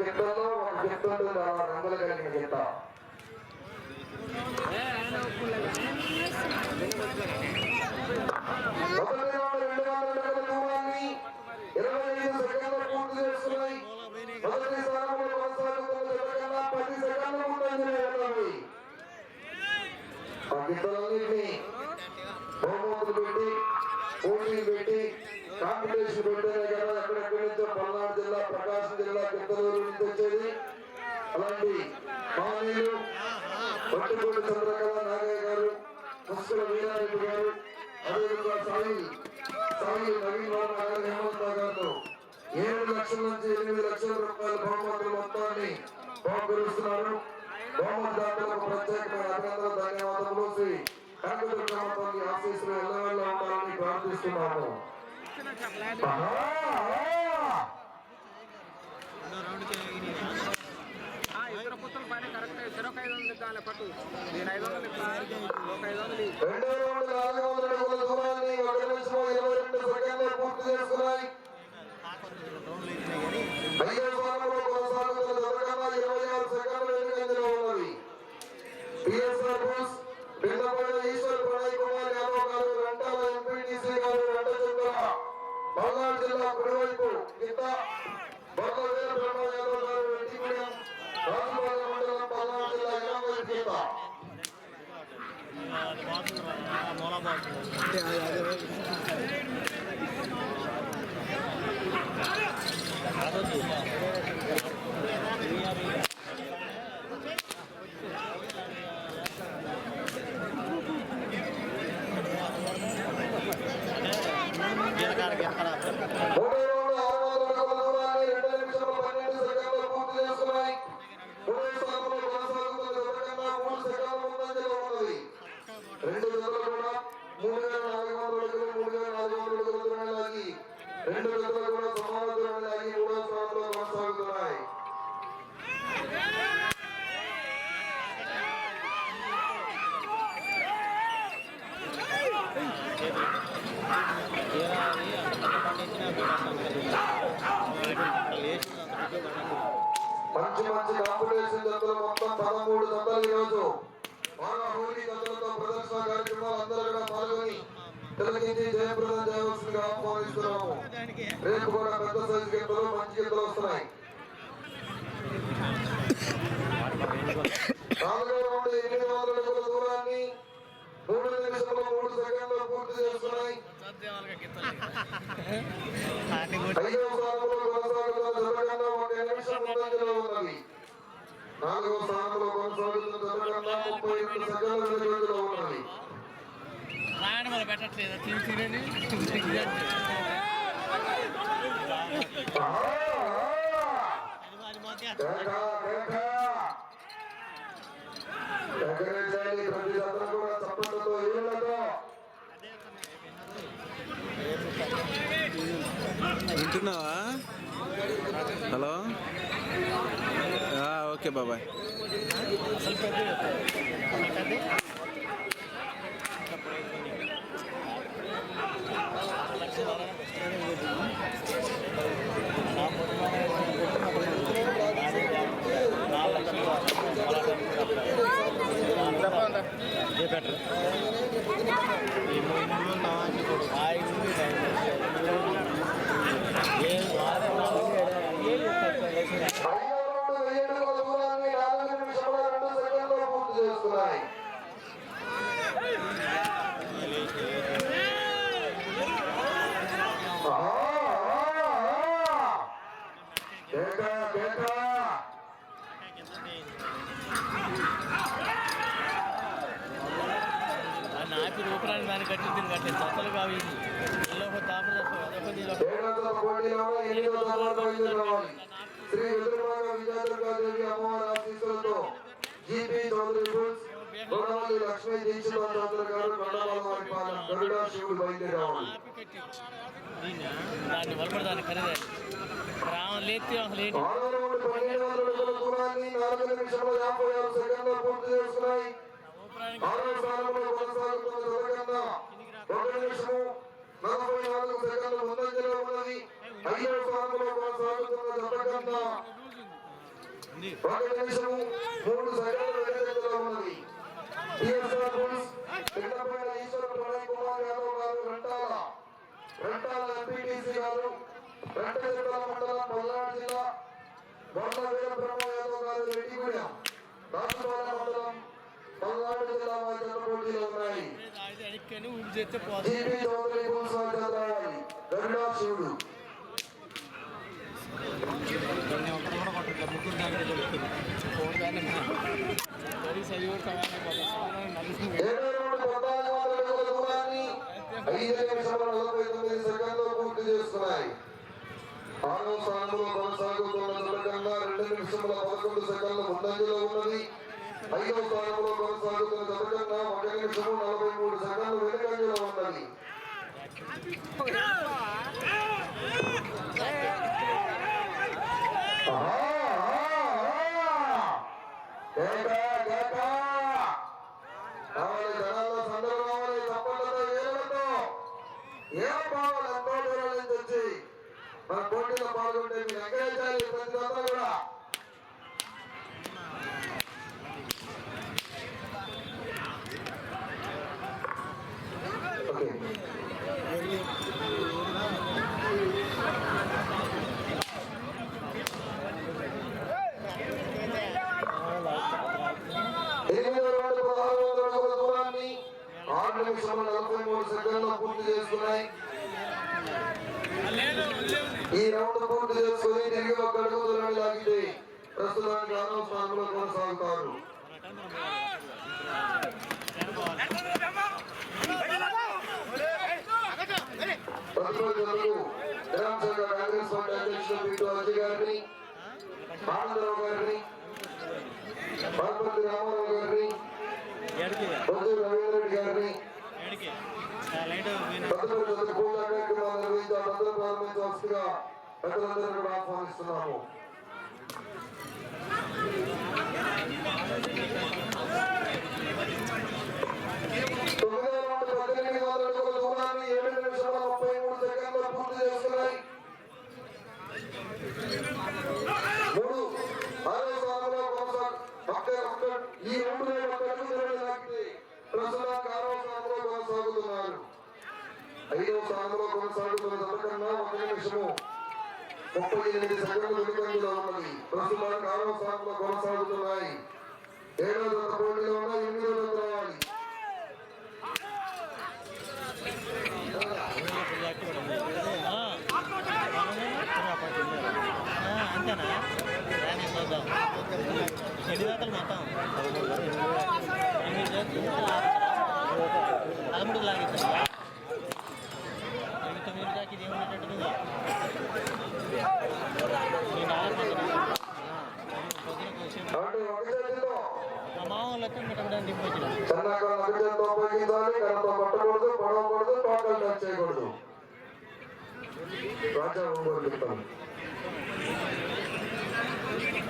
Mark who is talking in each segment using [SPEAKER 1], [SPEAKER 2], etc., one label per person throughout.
[SPEAKER 1] గిట్టలో ఒక గిట్టు రంగులు కలిగిన గిట్ట. మొదటి రౌండ్ 200 అడుగుల దూరాన్ని 25 సెకండ్లు పూర్తి చేస్తున్నాయి. మొదటి స్థానంలో కొనసాగుతున్న జతకన్నా 10 సెకండ్ల ముందంజలో ఉన్నవి. ఆ గిట్టలన్నింటినీ బహుమతులు పెట్టి పోటీలు పెట్టి కాంపిటీషన్ పెట్టినా కదా ఎక్కడెక్కడి నుంచో పల్నాడు జిల్లా, ప్రకాశం జిల్లా, గిద్దలూరు నుంచి వచ్చేది. అలాంటి మహనీయులు పట్టుకోటి చంద్రకళ నాగయ్య గారు, ముస్కుల వీరారెడ్డి గారు, అదేవిధంగా సాయి నవీన్ వర్మ గారు, హేమంత్ గారితో 7 లక్షల నుంచి 8 లక్షల రూపాయల బహుమతులు మొత్తాన్ని బహుకరిస్తున్నారు. బహుమతిదారులకు ప్రత్యేకమైన అభినందనలు, ధన్యవాదములు. శ్రీ కనకదుర్గమ్మ ఆశీస్సులు ఎల్లవెల్ల ఉండాలని ప్రార్థిస్తున్నాము.
[SPEAKER 2] ఇద్దరు పుత్రులు పైన కరెక్ట్ చెరొక 500 ఇద్దాం పట్టు. నేను 500 ఇస్తాను, ఒక 500.
[SPEAKER 1] రెండో రౌండ్ 400 అడుగుల దూరాన్ని 1 నిమిషం 22 సెకండ్లు పూర్తి చేసుకున్నాయి. ఐదో స్థానంలో కొనసాగుతున్న జతకన్నా 26 సెకండ్లు వెనుకంజలో ఉన్నవి. పిఎస్ఆర్ బోస్, పిల్లపైన ఈశ్వర్ ప్రణయ్ కుమార్ యాదవ్ గారు, రంటాల ఎంపీటీసీ గారు, రంటచంద్ర పల్నాడు జిల్లా కుడివైపు గిత్త, బొర్రవేల బ్రహ్మ యాదవ్ గారు, రెడ్డిగూడెం రాజుపాలెం మండలం పల్నాడు జిల్లా ఎడమవైపు గిత్త. మూడో రౌండ్ 600 అడుగుల దూరాన్ని 2 నిమిషాల 12 సెకండ్లు పూర్తి చేసుకున్నాయి. మూడో స్థానంలో కొనసాగుతున్న జతకన్నా 3 సెకండ్ల ముందంజలో ఉన్నది. రెండు జతలు కూడా 3400 అడుగులు 3400 అడుగుల దూరాన్ని లాగి, రెండు జతలు కూడా సమాన దూరాన్ని లాగి మూడో స్థానంలో కొనసాగుతున్నాయి. మంచి కాంపిటీషన్ జతలు మొత్తం 13 జతలు ఈరోజు బాగా హోలీ జతలతో ప్రదర్శన కార్యక్రమాలు అందరూ కూడా పాల్గొని తిలకించి జయప్రదం చేయవలసిందిగా ఆహ్వానిస్తున్నాము. రేపు కూడా పెద్ద సైజు గిత్తలు, మంచి గిత్తలు వస్తున్నాయి. 4వ రౌండ్ 800 అడుగుల దూరాన్ని 3 నిమిషాల 3 సెకండ్లు పూర్తి చేస్తున్నాయి. 5వ స్థానంలో కొనసాగుతున్న జతకన్నా 1 నిమిషం ముందంజలో ఉన్నది. 4వ స్థానంలో కొనసాగుతున్న జతకన్నా 38 సెకండ్ల వెనుకంజలో ఉన్నది.
[SPEAKER 2] పెట్టట్లేదు
[SPEAKER 1] ప్రతి జతలు కూడా చప్పట్లతో ఈలతో
[SPEAKER 3] వింటున్నావా? హలో, ఓకే బాబాయ్.
[SPEAKER 2] దాన్ని కట్టి కట్టే చతలు కావి
[SPEAKER 1] శ్రీ విజయదుర్గాదేవి అమ్మవారి ఆశీస్సులతో జీపీ చౌదరి ఫుడ్స్, గొడవల్లి లక్ష్మీ దీక్షిత చౌదరి గారు, కొండవాళ్ళ వారి పాలన గరుడ శివుడు బయలుదేరావాలి.
[SPEAKER 2] దాన్ని వలపడి దాన్ని ఖరీదే లేచి
[SPEAKER 1] 1700 అడుగుల దూరాన్ని 4 నిమిషాల 56 సెకండ్లు పూర్తి చేసుకున్నాయి. 6వ స్థానంలో కొనసాగుతున్న జతకన్నా 1 నిమిషం 44 సెకండ్లు 1 నిమిషం 3 సెకండ్లు వెనుకంజలో ఉన్నది. టిఎస్ఆర్ బుల్స్ పిల్లపైన ఈశ్వర ప్రణయ్ కుమార్ యాదవ్ గారు రెంటాల ఎంపీటీసీ గారు రెంటచెట్ల మండలం పల్నాడు జిల్లా బొండ వీర బ్రహ్మ యాదవ్ గారు రెడ్డిగూడెం రాజుపాలెం మండలం పల్నాడు జిల్లా మధ్య పోటీలు ఉన్నాయి. జీపీ చౌదరి బుల్స్ రావాలి గరుడా శివుడు పూర్తి చేస్తున్నాయి. 6వ స్థానంలో కొనసాగుతున్న జతకన్నా 2 నిమిషముల 11 సెకండ్ల ముందంజలో ఉన్నది. 5వ స్థానంలో కొనసాగుతున్న జతకన్నా 1 నిమిషము 43 సెకండ్లు వెనుకంజలో ఉన్నది. జనాల్లో సందర్భం కావాలి, చప్పట్లతో వేలతో ఏం కావాలి ఎంతో దూరం నుంచి వచ్చి మన పోటీలో పాల్గొంటే మీరు ఎంకరేజ్ చేయాలి ప్రతి ఒక్క కూడా. దూరాన్ని 6 నిమిషముల 43 సెకండ్లు పూర్తి చేసుకున్నాయి. ఈ రౌండ్ పూర్తి చేసుకుని తిరిగి ఒక అడుగు దూరాన్ని లాగితే ప్రస్తుతానికి 6వ స్థానంలో కొనసాగుతారు. ప్రతిరోజు గ్రామశాఖ కాంగ్రెస్ పార్టీ అధ్యక్షుడు బిట్టు అజయ్ గారిని, ఆనందరావు గారిని, పార్వతి రామారావు గారిని, రవీంద్ర రెడ్డి గారిని తదుపరి పూజా కార్యక్రమాలు నిర్వహించాలందరూ ప్రారంభించవలసిందిగా పెద్దలందరూ కూడా ఆహ్వానిస్తున్నాము. దూరాన్ని 7 నిమిషాల 33 సెకండ్లు పూర్తి చేస్తున్నాయి. 6వ స్థానంలో ఈ 2 ప్రస్తుతానికి 6వ స్థానంలో కొనసాగుతున్నారు. 5వ స్థానంలో కొనసాగుతున్న జతకన్నా 1 నిమిషము 38 సెకండ్లు వెనుకంజలో ఉన్నది. ప్రస్తుతానికి 6వ స్థానంలో కొనసాగుతున్నాయి. 7వ జత పోటీలో ఉన్న 8వ జత రావాలి.
[SPEAKER 4] అంతేనా చెడిదాతలు మొత్తం 13 లాగిస్తా 9 దాకా ఇది ఏమన్నట్టు మామూలు
[SPEAKER 1] చేయకూడదు. రాజా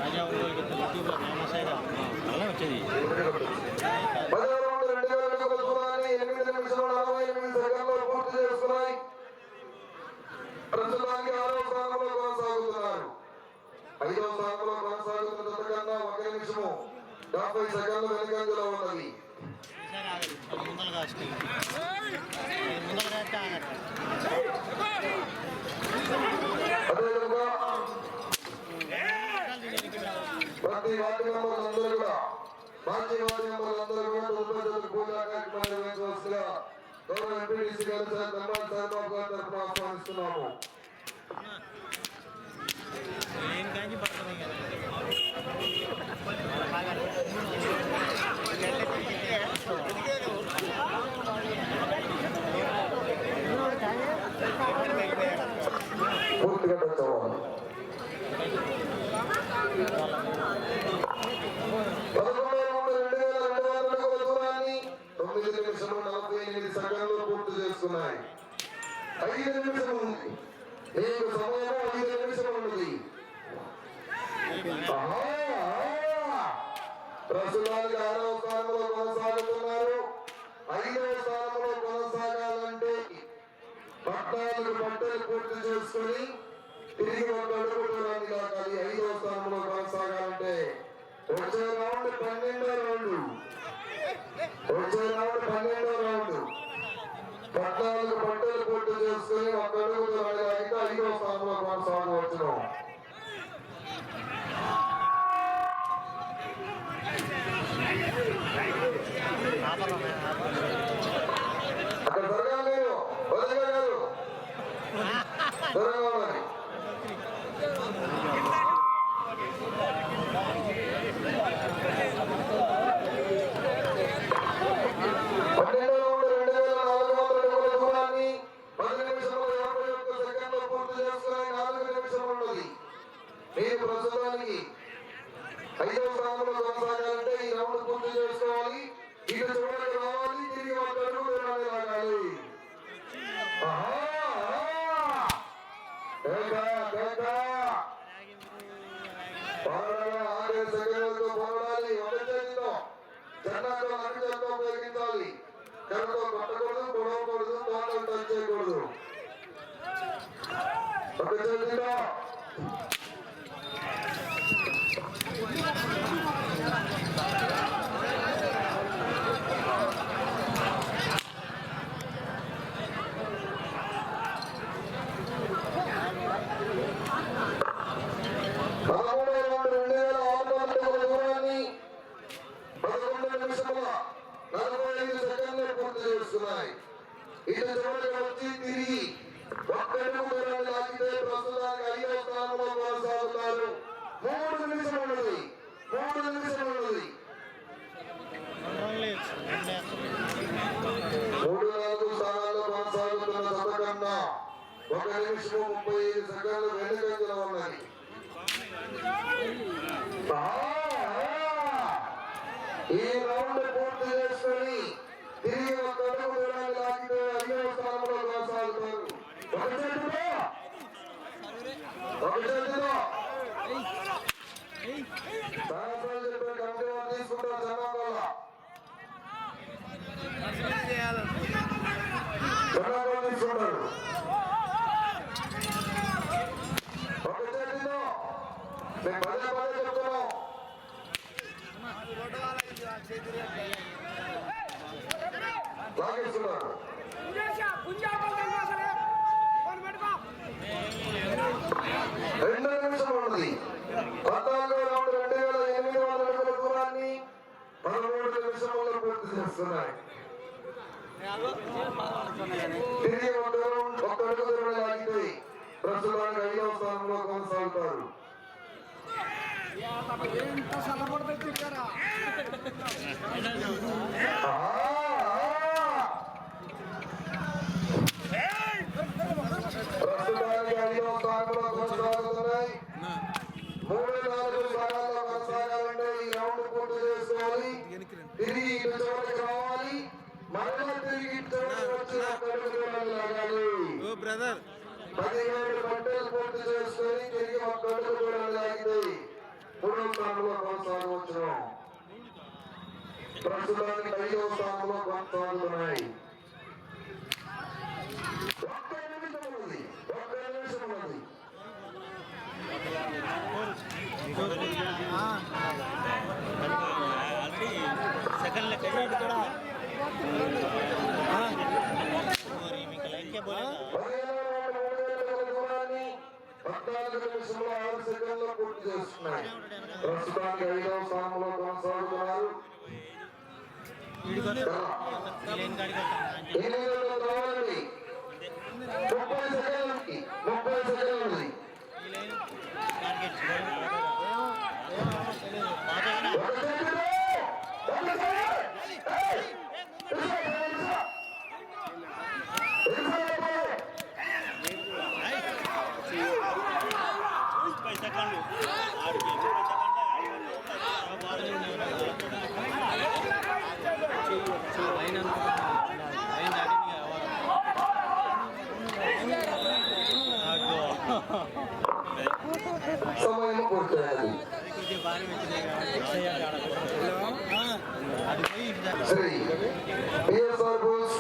[SPEAKER 4] రాజా యూట్యూబ్లో ఫేమస్ అయినా అలా వచ్చేది.
[SPEAKER 1] 8 నిమిషాల 48 సెకండ్లు పూర్తి చేస్తున్నాయి. ప్రస్తుతానికి 6వ స్థానంలో కొనసాగుతున్నారు. 5వ స్థానంలో కొనసాగుతున్న జతకన్నా 1 నిమిషము 50 సెకండ్లు వెనుకంజలో ఉన్నది. అదేవిధంగా ప్రతి వార్డు మెంబర్లందరూ కూడా మాజీ వార్డు మెంబర్లందరూ కూడా తదుపరి పూజా కార్యక్రమాలు నిర్వహించవలసిగా గౌరవ ఎంపీటీసీ గారు ధర్మాన సాయిబాబు గారి తరఫున ఆహ్వానిస్తున్నాము. పూర్తిగా తెచ్చుకోవాలి. 11/2/2022 దూరాన్ని 9 నిమిషాలు 48 సెకండ్లు పూర్తి చేస్తున్నాయి. 5 నిమిషాలు ఉంది. మీకు సమయం 5 నిమిషాలు ఉన్నది. ప్రస్తుతానికి 6వ స్థానంలో కొనసాగుతున్నారు. 5వ స్థానంలో కొనసాగాలంటే 14 పట్టలు పూర్తి చేసుకుని తిరిగి ఒక అడుగు దూరాన్ని లాగాలి. 5వ స్థానంలో కొనసాగాలంటే వచ్చే రౌండ్ 12వ రౌండ్. వచ్చే రౌండ్ 12వ రౌండ్. 14 పంటలు పూర్తి చేసుకుని ఒక అడుగు దూరాన్ని లాగితే 5వ స్థానంలో కొనసాగవచ్చును. అక్కడ జరగాలి మీరు వదిలిగా గారు జరగాలి. మీరు ప్రస్తుతానికి 5వ స్థానంలో కొనసాగాలంటే ఈ రౌండ్ పూర్తి చేసుకోవాలి. ఇక చివరికి రావాలి. తిరిగి ఒక అడుగు దూరాన్ని లాగాలి. 6 సెకండ్లతో పోరాడాలి. ఒక చేతితో జెండాతో అన్ని చేతితో ఉపయోగించాలి. కర్రతో కొట్టకూడదు, పొడవకూడదు, తోటలు టచ్ చేయకూడదు. ఒక చేతితో ఇటు చివరికి వచ్చి తిరిగి ఒక్కడుగు దూరాన్ని లాగితే ప్రస్తుతానికి 5వ స్థానంలో కొనసాగుతారు. 3 నిమిషం ఉన్నది. 3 నిమిషం ఉన్నది. 3-4 స్థానాల్లో కొనసాగుతున్న జత కన్నా 1 నిమిషం 35 సెకండ్లు వెనుకంజలో ఉన్నాయి. ఈ రౌండ్ పూర్తి చేసుకొని తిరిగి ఒక అడుగు దూరాన్ని లాగితే 5వ స్థానంలో కొనసాగుతారు. ఒక చేతిలో సాహసాలు చెప్పే కమిటీ వారు తీసుకుంటారు. జనం వల్ల తీసుకుంటారు. ఒక చేతిలో మేము పదే పదే చెప్తున్నాం. లాగేస్తున్నారు. 2 నిమిషాలు ఉన్నది. 14వ రౌండ్ 2800 అడుగుల దూరాన్ని 13 నిమిషంలో పూర్తి చేస్తున్నాయి. తిరిగి ఒక అడుగు దూరం లాగితే ప్రస్తుతానికి 5వ స్థానంలో కొనసాగుతారు. ప్రస్తుతానికి 5వ స్థానంలో కొనసాగుతున్నాయి. 3-4 స్థానాల్లో కొనసాగాలంటే ఈ రౌండ్ పూర్తి చేసుకోవాలి. తిరిగి ఇటు చివరికి రావాలి. మరలా తిరిగి ఇటు చివరికి వచ్చి ఒక అడుగు దూరాన్ని లాగాలి. 17 పంటలు పూర్తి చేసుకొని తిరిగి ఒక అడుగు దూరాన్ని లాగితే 3వ స్థానంలో కొనసాగవచ్చును. ప్రస్తుతానికి 5వ స్థానంలో కొనసాగుతున్నాయి. 1 నిమిషం ఉన్నది. 1 నిమిషం ఉన్నది.
[SPEAKER 4] సెకండ్ లెక్క
[SPEAKER 1] దూరాన్ని 14 నిమిషంలో 6 సెకండ్లో పూర్తి చేస్తున్నాయి. ప్రస్తుతానికి 5వ స్థానంలో కొనసాగుతున్నారు. 800 రావాలండి. 30 సెకండ్లకి 30 సెకండ్లు. సమయం పూర్తయింది. శ్రీ పిఎస్ఆర్ బోస్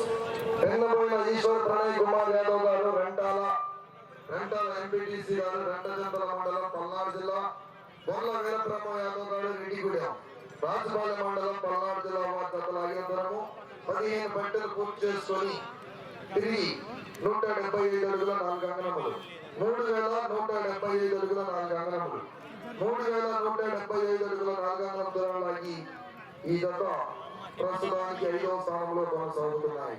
[SPEAKER 1] ఎన్నబోయిన ఈశ్వర్ ప్రణయ్ కుమార్ యాదవ్ గారు రెంటాల ఎంపీటీసీ జెర్సీ గారు రెండజంతల మండలం పల్నాడు జిల్లా, బొర్ల వీరబ్రహ్మ యాదవ్ గారు రెడ్డిగూడెం రాజపాలెం మండలం పల్నాడు జిల్లా వారి జతల అయ్యంతరము 15 పంటలు పూర్తి చేసుకొని తిరిగి 175 అడుగుల 4 అంగనములు 3175 అడుగుల 4 అంగనములు 3175 అడుగుల 4 అంగనం దూరంలోకి ఈ జత ప్రస్తుతానికి 5వ స్థానంలో కొనసాగుతున్నాయి.